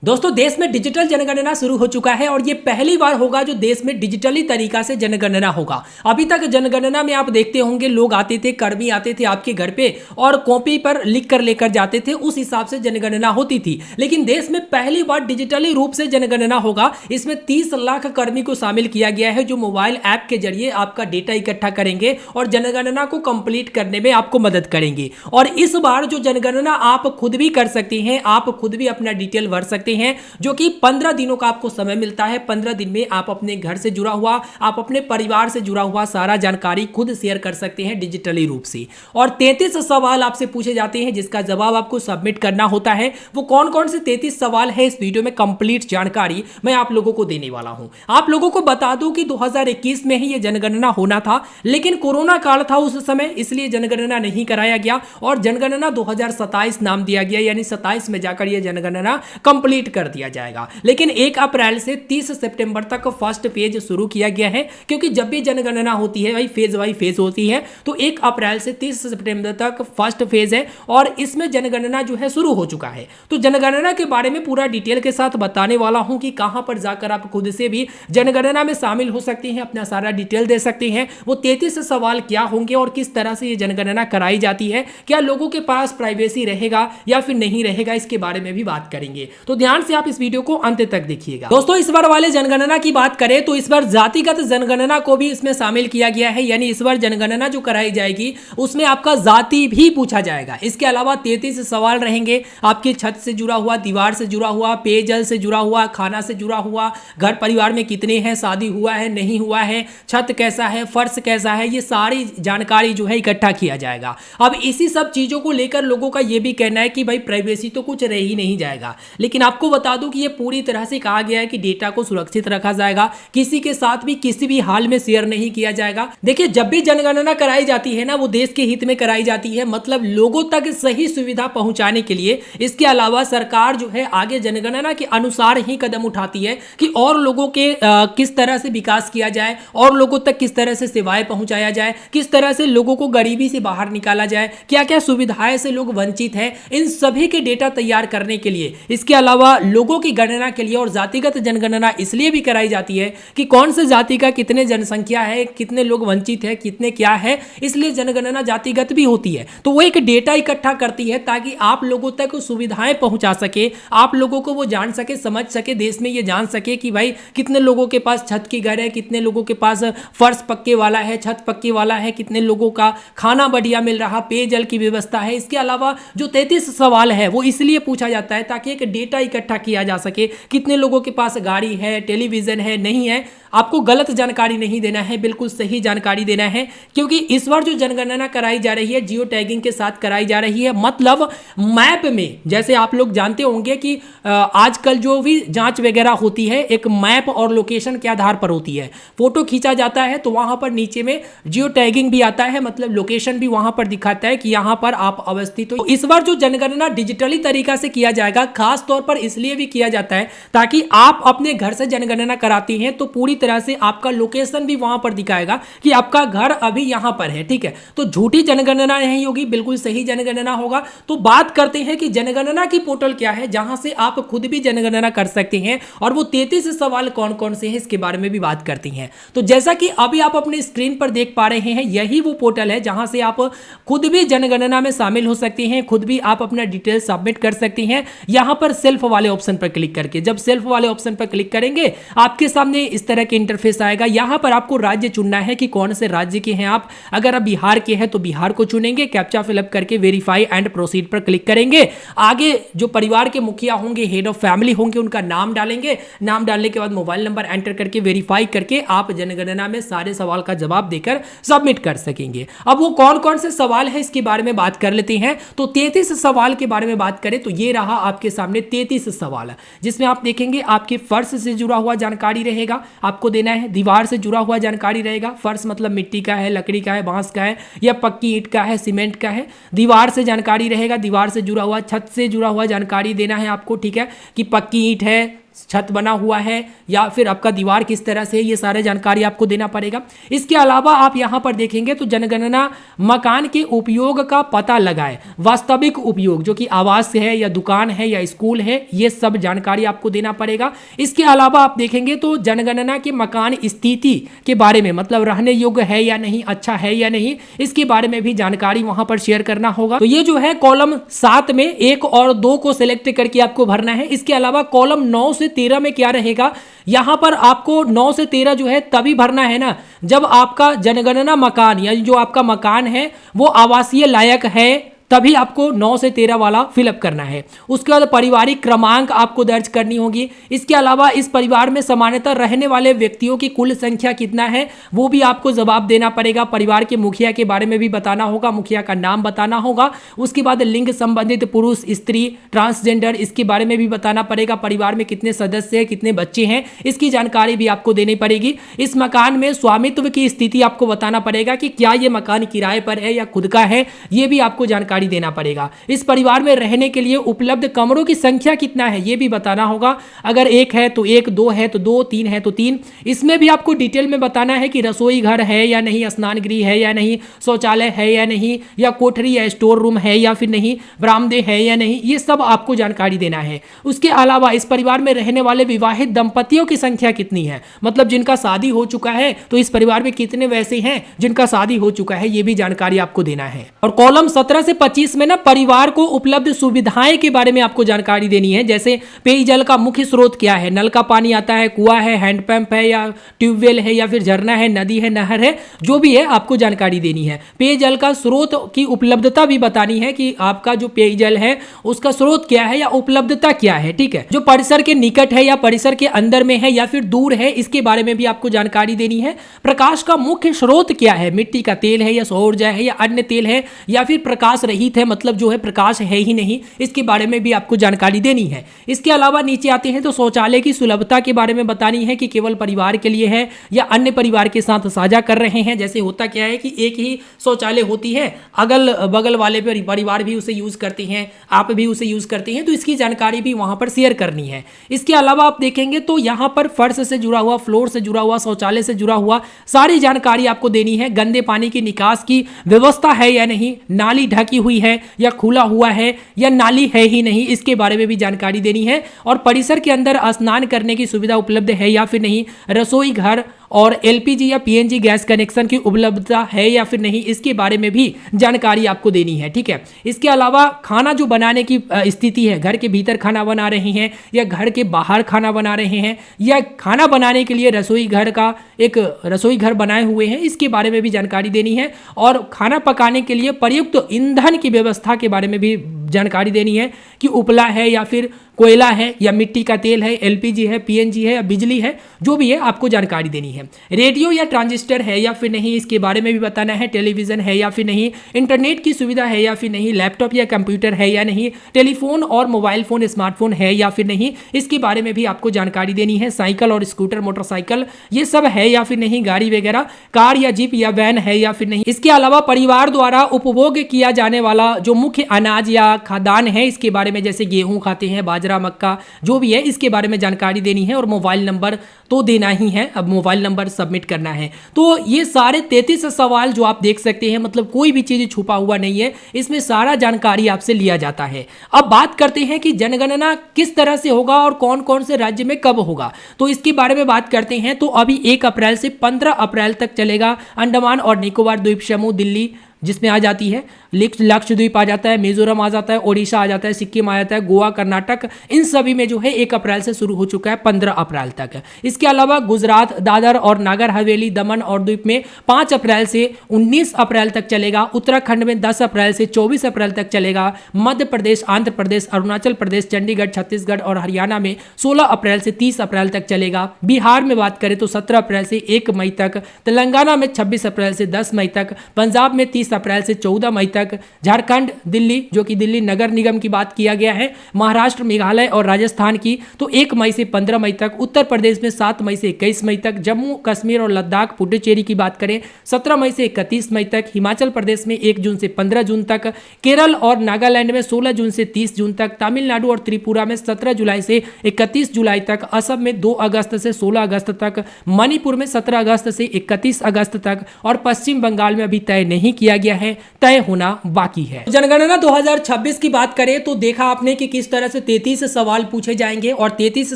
दोस्तों देश में डिजिटल जनगणना शुरू हो चुका है और ये पहली बार होगा जो देश में डिजिटली तरीका से जनगणना होगा। अभी तक जनगणना में आप देखते होंगे लोग आते थे, कर्मी आते थे आपके घर पे और कॉपी पर लिख कर लेकर जाते थे, उस हिसाब से जनगणना होती थी। लेकिन देश में पहली बार डिजिटली रूप से जनगणना होगा। इसमें 30 लाख कर्मी को शामिल किया गया है जो मोबाइल ऐप के जरिए आपका डेटा इकट्ठा करेंगे और जनगणना को कंप्लीट करने में आपको मदद करेंगे। और इस बार जो जनगणना आप खुद भी कर सकते हैं, आप खुद भी अपना डिटेल भर सकते हैं, जो कि 15 दिनों का आपको समय मिलता है। 15 दिन में आप अपने घर से जुड़ा हुआ, आप अपने परिवार से जुड़ा हुआ सारा जानकारी खुद शेयर कर सकते हैं डिजिटली रूप से। और 33 सवाल आपसे पूछे जाते हैं जिसका जवाब आपको सबमिट करना होता है। वो कौन कौन से 33 सवाल है इस वीडियो में कंप्लीट जानकारी मैं आप लोगों को देने वाला हूं। आप लोगों को बता दूं कि 2021 में ही यह जनगणना होना था, लेकिन कोरोना काल था उस समय, इसलिए जनगणना नहीं कराया गया और जनगणना 2027 नाम दिया गया, यानी 27 में जाकर यह जनगणना कंप्लीट कर दिया जाएगा। लेकिन 1 अप्रैल से 30 सितंबर तक फर्स्ट फेज शुरू किया गया है, क्योंकि जब भी जनगणना होती है भाई फेज बाई फेज होती है, तो 1 अप्रैल से 30 सितंबर तक फर्स्ट फेज है और इसमें जनगणना जो है शुरू हो चुका है। तो जनगणना के बारे में पूरा डिटेल के साथ बताने वाला हूं कि कहां पर जाकर आप खुद से भी जनगणना में शामिल हो सकते हैं, अपना सारा डिटेल दे सकते हैं। वो 33 सवाल क्या होंगे और किस तरह से ये जनगणना कराई जाती है, क्या लोगों के पास प्राइवेसी रहेगा या फिर नहीं रहेगा, इसके बारे में भी बात करेंगे। तो ध्यान से आप इस वीडियो को अंत तक देखिएगा। दोस्तों इस बार वाले जनगणना की बात करें तो इस बार जातिगत जनगणना को भी इसमें शामिल किया गया है, यानी इस बार जनगणना जो कराई जाएगी उसमें आपका जाति भी पूछा जाएगा। इसके अलावा 33 सवाल रहेंगे आपकी छत से जुड़ा हुआ, दीवार से जुड़ा हुआ, पेयजल से जुड़ा हुआ, खाना से जुड़ा हुआ, घर परिवार में कितने हैं, शादी हुआ है नहीं हुआ है, छत कैसा है, फर्श कैसा है, ये सारी जानकारी जो है इकट्ठा किया जाएगा। अब इसी सब चीजों को लेकर लोगों का यह भी कहना है कि भाई प्राइवेसी तो कुछ रह ही नहीं जाएगा। लेकिन आपको बता दूं कि ये पूरी तरह से कहा गया है कि डेटा को सुरक्षित रखा जाएगा, किसी के साथ भी किसी भी हाल में शेयर नहीं किया जाएगा। देखिए जब भी जनगणना कराई जाती है ना, वो देश के हित में कराई जाती है, मतलब लोगों तक सही सुविधा पहुंचाने के लिए। इसके अलावा सरकार जो है आगे जनगणना के अनुसार ही कदम उठाती है कि और लोगों के किस तरह से विकास किया जाए और लोगों तक किस तरह से सेवाएं पहुंचाया जाए, किस तरह से लोगों को गरीबी से बाहर निकाला जाए, क्या क्या सुविधाएं से लोग वंचित हैं, इन सभी के डेटा तैयार करने के लिए। इसके अलावा लोगों की गणना के लिए और जातिगत जनगणना इसलिए भी कराई जाती है कि कौन से जाति का कितने जनसंख्या है, कितने लोग वंचित है, कितने क्या है, इसलिए जनगणना जातिगत भी होती है। तो वो एक डेटा इकट्ठा करती है ताकि आप लोगों तक सुविधाएं पहुंचा सके, आप लोगों को वो जान सके, समझ सके, देश में ये जान सके कि भाई कितने लोगों के पास छत की घर है, कितने लोगों के पास फर्श पक्के वाला है, छत पक्के वाला है, कितने लोगों का खाना बढ़िया मिल रहा, पेयजल की व्यवस्था है। इसके अलावा जो 33 सवाल है वो इसलिए पूछा जाता है ताकि एक डेटा इकट्ठा किया जा सके, कितने लोगों के पास गाड़ी है, टेलीविजन है, नहीं है। आपको गलत जानकारी नहीं देना है, बिल्कुल सही जानकारी देना है, क्योंकि इस बार जो जनगणना कराई जा रही है जियो टैगिंग के साथ कराई जा रही है। मतलब मैप में, जैसे आप लोग जानते होंगे कि आजकल जो भी जांच वगैरह होती है एक मैप और लोकेशन के आधार पर होती है। फोटो खींचा जाता है तो वहां पर नीचे में जियो टैगिंग भी आता है, मतलब लोकेशन भी वहां पर दिखाता है कि यहां पर आप अवस्थित हो। तो इस बार जो जनगणना डिजिटली तरीका से किया जाएगा, खास तौर पर इसलिए भी किया जाता है ताकि आप अपने घर से जनगणना कराती हैं तो पूरी तरह से आपका लोकेशन भी वहां पर दिखाएगा कि आपका घर अभी यहां पर है। ठीक है, तो झूठी जनगणना नहीं होगी, बिल्कुल सही जनगणना होगा। तो बात करते हैं कि जनगणना की पोर्टल क्या है जहां से आप खुद भी जनगणना कर सकते हैं और वो 33 सवाल कौन कौन से हैं इसके बारे में भी बात करती हैं। तो जैसा कि अभी आप अपने स्क्रीन पर देख पा रहे हैं, यही वो पोर्टल है जहां से आप खुद भी जनगणना में शामिल हो सकते हैं, खुद भी आप अपना डिटेल सबमिट कर सकते हैं। यहां पर सेल्फ वाले ऑप्शन पर क्लिक करके, जब सेल्फ वाले ऑप्शन पर क्लिक करेंगे आपके सामने इस तरह के इंटरफेस आएगा। यहां पर आपको राज्य चुनना है कि कौन से राज्य के हैं आप। अगर आप बिहार के हैं तो बिहार को चुनेंगे, कैप्चा फिलअप करके वेरीफाई एंड प्रोसीड पर क्लिक करेंगे। आगे जो परिवार के मुखिया होंगे, हेड ऑफ फैमिली होंगे, उनका नाम डालेंगे। नाम डालने के बाद मोबाइल नंबर एंटर करके वेरीफाई करके आप जनगणना में सारे सवाल का जवाब देकर सबमिट कर सकेंगे। अब वो कौन कौन से सवाल है इसके बारे में बात कर लेते हैं। तो 33 सवाल के बारे में बात करें तो ये रहा आपके सामने 33 सवाल, जिसमें आप देखेंगे आपके फर्श से जुड़ा हुआ जानकारी रहेगा, आपको देना है। दीवार से जुड़ा हुआ जानकारी रहेगा, फर्श मतलब मिट्टी का है, लकड़ी का है, बांस का है या पक्की ईंट का है, सीमेंट का है। दीवार से जानकारी रहेगा, दीवार से जुड़ा हुआ, छत से जुड़ा हुआ जानकारी देना है आपको। ठीक है, कि पक्की ईंट है, छत बना हुआ है या फिर आपका दीवार किस तरह से, ये सारे जानकारी आपको देना पड़ेगा। इसके अलावा आप यहाँ पर देखेंगे तो जनगणना मकान के उपयोग का पता लगाए, वास्तविक उपयोग जो कि आवास है या दुकान है या स्कूल है, ये सब जानकारी आपको देना पड़ेगा। इसके अलावा आप देखेंगे तो जनगणना के मकान स्थिति के बारे में, मतलब रहने योग्य है या नहीं, अच्छा है या नहीं, इसके बारे में भी जानकारी वहां पर शेयर करना होगा। तो ये जो है कॉलम 7 में 1 और 2 को सिलेक्ट करके आपको भरना है। इसके अलावा कॉलम 9 से 13 में क्या रहेगा, यहां पर आपको 9 से 13 जो है तभी भरना है ना जब आपका जनगणना मकान या जो आपका मकान है वो आवासीय लायक है, तभी आपको 9 से 13 वाला फिलअप करना है। उसके बाद पारिवारिक क्रमांक आपको दर्ज करनी होगी। इसके अलावा इस परिवार में सामान्यतः रहने वाले व्यक्तियों की कुल संख्या कितना है वो भी आपको जवाब देना पड़ेगा। परिवार के मुखिया के बारे में भी बताना होगा, मुखिया का नाम बताना होगा। उसके बाद लिंग संबंधित पुरुष, स्त्री, ट्रांसजेंडर, इसके बारे में भी बताना पड़ेगा। परिवार में कितने सदस्य हैं, कितने बच्चे हैं, इसकी जानकारी भी आपको देनी पड़ेगी। इस मकान में स्वामित्व की स्थिति आपको बताना पड़ेगा कि क्या ये मकान किराए पर है या खुद का है, ये भी आपको जानकारी देना पड़ेगा। इस परिवार में रहने के लिए उपलब्ध कमरों की संख्या कितना है ये भी बताना होगा। अगर 1 है तो 1, 2 है तो 2, 3 है तो 3। इसमें भी आपको डिटेल में बताना है कि रसोई घर है या नहीं, स्नान गृह है या नहीं, शौचालय है या नहीं, या कोठरी या स्टोर रूम है या फिर नहीं, बरामदे है या नहीं, ये सब आपको जानकारी देना है। उसके अलावा इस परिवार में रहने वाले विवाहित दंपतियों की संख्या कितनी है, मतलब जिनका शादी हो चुका है तो इस परिवार में कितने वैसे हैं जिनका शादी हो चुका है, ये भी जानकारी आपको देना है। और कॉलम 17 से 25 में ना परिवार को उपलब्ध सुविधाएं के बारे में आपको जानकारी देनी है। जैसे पेयजल का मुख्य स्रोत क्या है, नल का पानी आता है, कुआं है, हैंडपंप है या ट्यूबवेल है या फिर झरना है, नदी है, नहर है, जो भी है आपको जानकारी देनी है। पेयजल का स्रोत की उपलब्धता भी बतानी है कि आपका जो पेयजल है उसका स्रोत क्या है या उपलब्धता क्या है। ठीक है, जो परिसर के निकट है या परिसर के अंदर में है या फिर दूर है, इसके बारे में भी आपको जानकारी देनी है। प्रकाश का मुख्य स्रोत क्या है, मिट्टी का तेल है या सौर ऊर्जा है या अन्य तेल है या फिर प्रकाश रहित है, मतलब जो है प्रकाश है ही नहीं, इसके बारे में भी आपको जानकारी देनी है। इसके अलावा नीचे आते हैं तो शौचालय की सुलभता के बारे में बतानी है कि केवल परिवार के लिए है या अन्य परिवार के साथ साझा कर रहे हैं। जैसे होता क्या है कि एक ही शौचालय होती है, अगल बगल वाले परिवार भी उसे यूज करते हैं, आप भी उसे यूज करते हैं, तो इसकी जानकारी भी वहां पर शेयर करनी है। इसके अलावा आप देखेंगे तो यहां पर फर्श से जुड़ा हुआ, फ्लोर से जुड़ा हुआ, शौचालय से जुड़ा हुआ सारी जानकारी आपको देनी है। गंदे पानी की निकास की व्यवस्था है या नहीं, नाली ढकी हुई है या खुला हुआ है या नाली है ही नहीं, इसके बारे में भी जानकारी देनी है। और परिसर के अंदर स्नान करने की सुविधा उपलब्ध है या फिर नहीं, रसोई घर और एलपीजी या पीएनजी गैस कनेक्शन की उपलब्धता है या फिर नहीं, इसके बारे में भी जानकारी आपको देनी है। ठीक है, इसके अलावा खाना जो बनाने की स्थिति है, घर के भीतर खाना बना रहे हैं या घर के बाहर खाना बना रहे हैं या खाना बनाने के लिए रसोई घर का एक रसोई घर बनाए हुए हैं, इसके बारे में भी जानकारी देनी है। और खाना पकाने के लिए प्रयुक्त ईंधन की व्यवस्था के बारे में भी जानकारी देनी है कि उपला है या फिर कोयला है या मिट्टी का तेल है, एलपीजी है, पीएनजी है या बिजली है, जो भी है आपको जानकारी देनी है। रेडियो या ट्रांजिस्टर है या फिर नहीं, इसके बारे में भी बताना है। टेलीविजन है या फिर नहीं, इंटरनेट की सुविधा है या फिर नहीं, लैपटॉप या कंप्यूटर है या नहीं, टेलीफोन और मोबाइल फोन, स्मार्टफोन है या फिर नहीं, इसके बारे में भी आपको जानकारी देनी है। साइकिल और स्कूटर, मोटरसाइकिल, ये सब है या फिर नहीं, गाड़ी वगैरह, कार या जीप या वैन है या फिर नहीं। इसके अलावा परिवार द्वारा उपभोग किया जाने वाला जो मुख्य अनाज या खाद्यान्न है, इसके बारे में, जैसे गेहूं खाते हैं, बाजरा, मक्का, जो भी है, इसके बारे में जानकारी देनी है। और मोबाइल नंबर तो देना ही है, अब मोबाइल नंबर सबमिट करना है। तो ये सारे 33 सवाल जो आप देख सकते हैं, मतलब कोई भी चीज छुपा हुआ नहीं है, इसमें सारा जानकारी आपसे लिया जाता है। अब बात करते हैं कि जनगणना किस तरह से होगा और कौन कौन से राज्य में कब होगा, तो इसके बारे में बात करते हैं। तो अभी 1 अप्रैल से 15 अप्रैल तक चलेगा। अंडमान और निकोबार द्वीप समूह दिल्ली जिसमें आ जाती है, लक्षद्वीप आ जाता है, मिजोरम आ जाता है, ओडिशा आ जाता है, सिक्किम आ जाता है, गोवा, कर्नाटक, इन सभी में जो है 1 अप्रैल से शुरू हो चुका है 15 अप्रैल तक। इसके अलावा गुजरात, दादर और नागर हवेली, दमन और द्वीप में 5 अप्रैल से 19 अप्रैल तक चलेगा। उत्तराखंड में 10 अप्रैल से 24 अप्रैल तक चलेगा। मध्य प्रदेश, आंध्र प्रदेश, अरुणाचल प्रदेश, चंडीगढ़, छत्तीसगढ़ और हरियाणा में 16 अप्रैल से 30 अप्रैल तक चलेगा। बिहार में बात करें तो 17 अप्रैल से 1 मई तक, तेलंगाना में 26 अप्रैल से 10 मई तक, पंजाब में 30 20 अप्रैल से 14 मई तक, झारखंड, दिल्ली जो कि दिल्ली नगर निगम की बात किया गया है, महाराष्ट्र, मेघालय और राजस्थान की तो 1 मई से 15 मई तक, उत्तर प्रदेश में 7 मई से 21 मई तक, जम्मू कश्मीर और लद्दाख पुडुचेरी की बात करें 17 मई से 31 मई तक, हिमाचल प्रदेश में 1 जून से 15 जून तक, केरल और नागालैंड में 16 जून से 30 जून तक, तमिलनाडु और त्रिपुरा में 17 जुलाई से 31 जुलाई तक, असम में 2 अगस्त से 16 अगस्त तक, मणिपुर में 17 अगस्त से 31 अगस्त तक और पश्चिम बंगाल में अभी तय नहीं किया गया है, तय होना बाकी है। जनगणना 2026 की बात करें तो देखा आपने कि किस तरह से 33 सवाल पूछे जाएंगे और 33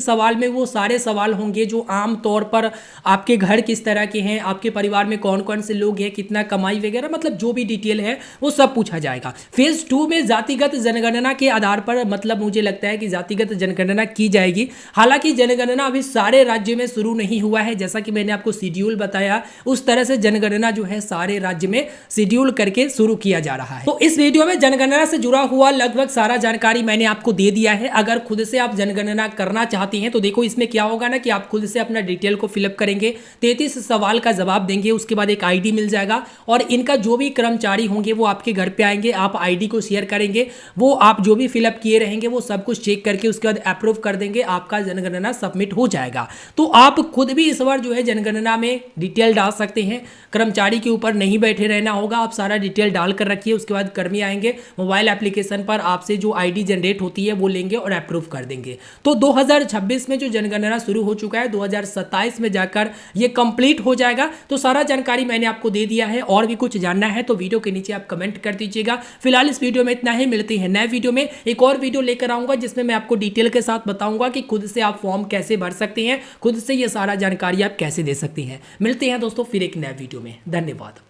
सवाल में वो सारे सवाल होंगे जो आम तौर पर आपके घर किस तरह के हैं, आपके परिवार में कौन कौन से लोग हैं, कितना कमाई वगैरह, मतलब जो भी डिटेल है वो सब पूछा जाएगा। फेज 2 में जातिगत जनगणना के आधार पर मतलब मुझे लगता है कि जातिगत जनगणना की जाएगी। हालांकि जनगणना अभी सारे राज्य में शुरू नहीं हुआ है, जैसा कि मैंने आपको शेड्यूल बताया उस तरह से जनगणना जो है सारे राज्य में शेड्यूल करके शुरू किया जा रहा है। तो इस वीडियो में जनगणना से जुड़ा हुआ लगभग सारा जानकारी मैंने आपको दे दिया है। अगर खुद से आप जनगणना करना चाहती हैं तो देखो इसमें क्या होगा ना कि आप खुद से अपना डिटेल को फिलअप करेंगे, 33 सवाल का जवाब देंगे, उसके बाद एक आईडी मिल जाएगा और इनका जो भी कर्मचारी होंगे वो आपके घर पे आएंगे, आप आईडी को शेयर करेंगे, वो आप जो भी फिलअप किए रहेंगे वो सब कुछ चेक करके उसके बाद अप्रूव कर देंगे, आपका जनगणना सबमिट हो जाएगा। तो आप खुद भी इस बार जो है जनगणना में डिटेल डाल सकते हैं, कर्मचारी के ऊपर नहीं बैठे रहना होगा, आप सारा डिटेल डाल कर रखिए, उसके बाद कर्मी आएंगे मोबाइल एप्लीकेशन पर आपसे जो आईडी जनरेट होती है वो लेंगे और अप्रूव कर देंगे। तो 2026 में जो जनगणना शुरू हो चुका है 2027 में जाकर ये कंप्लीट हो जाएगा। तो सारा जानकारी मैंने आपको दे दिया है, और भी कुछ जानना है तो वीडियो के नीचे आप कमेंट कर दीजिएगा। फिलहाल इस वीडियो में इतना ही, मिलते हैं नए वीडियो में। एक और वीडियो लेकर आऊंगा जिसमें मैं आपको डिटेल के साथ बताऊंगा कि खुद से आप फॉर्म कैसे भर सकते हैं, खुद से ये सारा जानकारी आप कैसे दे सकती हैं। मिलते हैं दोस्तों फिर एक नए वीडियो में, धन्यवाद।